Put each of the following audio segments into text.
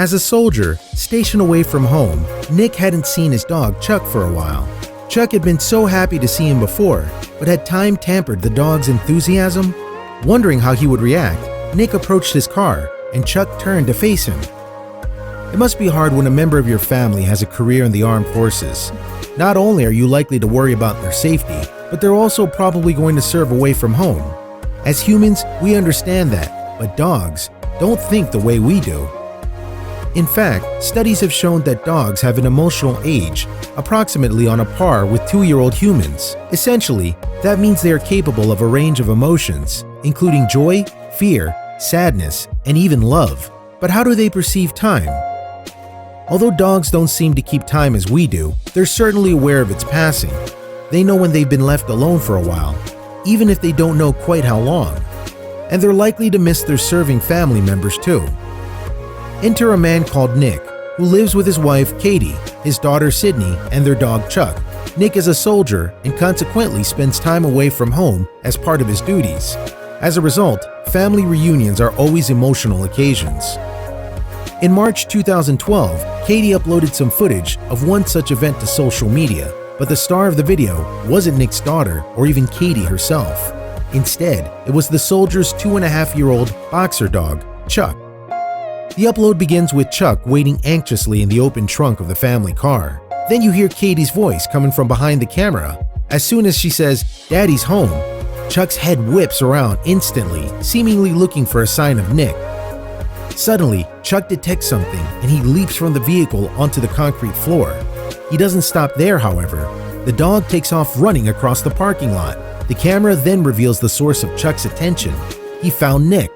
As a soldier, stationed away from home, Nick hadn't seen his dog Chuck for a while. Chuck had been so happy to see him before, but had time tampered the dog's enthusiasm? Wondering how he would react, Nick approached his car, and Chuck turned to face him. It must be hard when a member of your family has a career in the armed forces. Not only are you likely to worry about their safety, but they're also probably going to serve away from home. As humans, we understand that, but dogs don't think the way we do. In fact, studies have shown that dogs have an emotional age approximately on a par with 2-year-old humans. Essentially, that means they are capable of a range of emotions, including joy, fear, sadness, and even love. But how do they perceive time? Although dogs don't seem to keep time as we do, they're certainly aware of its passing. They know when they've been left alone for a while, even if they don't know quite how long. And they're likely to miss their serving family members too. Enter a man called Nick, who lives with his wife Katie, his daughter Sydney, and their dog Chuck. Nick is a soldier and consequently spends time away from home as part of his duties. As a result, family reunions are always emotional occasions. In March 2012, Katie uploaded some footage of one such event to social media, but the star of the video wasn't Nick's daughter or even Katie herself. Instead, it was the soldier's 2.5-year-old boxer dog, Chuck. The upload begins with Chuck waiting anxiously in the open trunk of the family car. Then you hear Katie's voice coming from behind the camera. As soon as she says, "Daddy's home," Chuck's head whips around instantly, seemingly looking for a sign of Nick. Suddenly, Chuck detects something and he leaps from the vehicle onto the concrete floor. He doesn't stop there, however. The dog takes off running across the parking lot. The camera then reveals the source of Chuck's attention. He found Nick.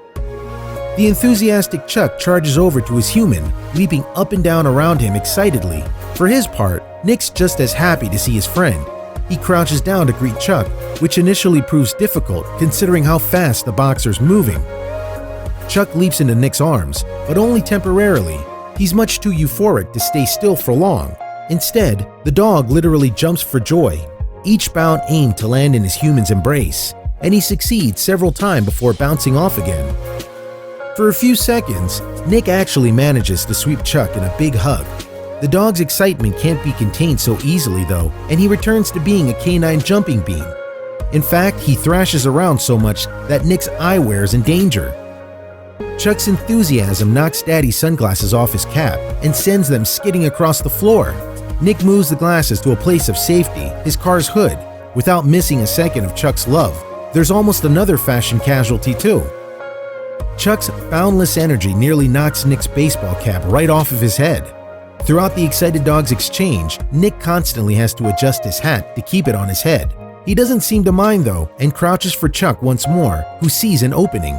The enthusiastic Chuck charges over to his human, leaping up and down around him excitedly. For his part, Nick's just as happy to see his friend. He crouches down to greet Chuck, which initially proves difficult considering how fast the boxer's moving. Chuck leaps into Nick's arms, but only temporarily. He's much too euphoric to stay still for long. Instead, the dog literally jumps for joy, each bound aimed to land in his human's embrace, and he succeeds several times before bouncing off again. For a few seconds, Nick actually manages to sweep Chuck in a big hug. The dog's excitement can't be contained so easily though, and he returns to being a canine jumping bean. In fact, he thrashes around so much that Nick's eyewear is in danger. Chuck's enthusiasm knocks Daddy's sunglasses off his cap and sends them skidding across the floor. Nick moves the glasses to a place of safety, his car's hood, without missing a second of Chuck's love. There's almost another fashion casualty too. Chuck's boundless energy nearly knocks Nick's baseball cap right off of his head. Throughout the excited dog's exchange, Nick constantly has to adjust his hat to keep it on his head. He doesn't seem to mind though and crouches for Chuck once more, who sees an opening.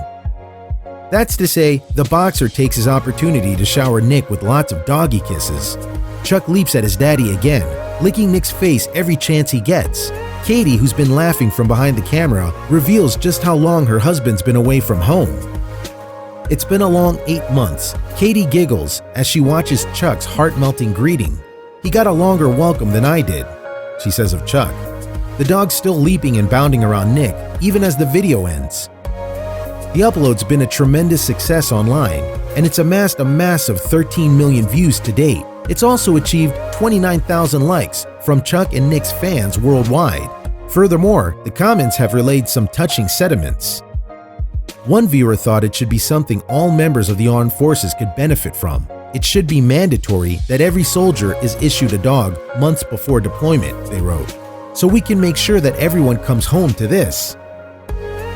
That's to say, the boxer takes his opportunity to shower Nick with lots of doggy kisses. Chuck leaps at his daddy again, licking Nick's face every chance he gets. Katie, who's been laughing from behind the camera, reveals just how long her husband's been away from home. It's been a long 8 months. Katie giggles as she watches Chuck's heart-melting greeting. "He got a longer welcome than I did," she says of Chuck. The dog's still leaping and bounding around Nick, even as the video ends. The upload's been a tremendous success online, and it's amassed a massive 13 million views to date. It's also achieved 29,000 likes from Chuck and Nick's fans worldwide. Furthermore, the comments have relayed some touching sentiments. One viewer thought it should be something all members of the armed forces could benefit from. It should be mandatory that every soldier is issued a dog months before deployment, they wrote, so we can make sure that everyone comes home to this.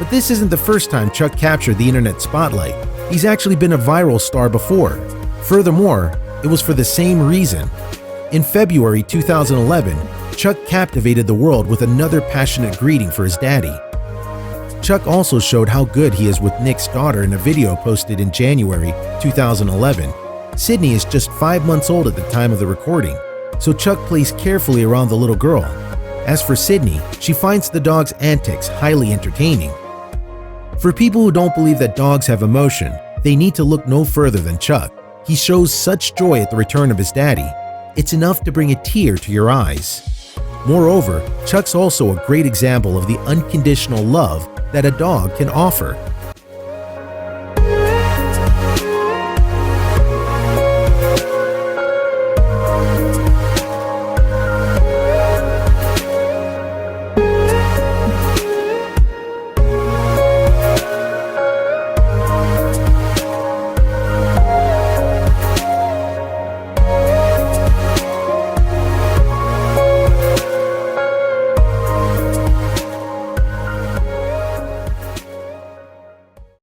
But this isn't the first time Chuck captured the internet spotlight. He's actually been a viral star before. Furthermore, it was for the same reason. In February 2011, Chuck captivated the world with another passionate greeting for his daddy. Chuck also showed how good he is with Nick's daughter in a video posted in January 2011. Sydney is just 5 months old at the time of the recording, so Chuck plays carefully around the little girl. As for Sydney, she finds the dog's antics highly entertaining. For people who don't believe that dogs have emotion, they need to look no further than Chuck. He shows such joy at the return of his daddy. It's enough to bring a tear to your eyes. Moreover, Chuck's also a great example of the unconditional love that a dog can offer.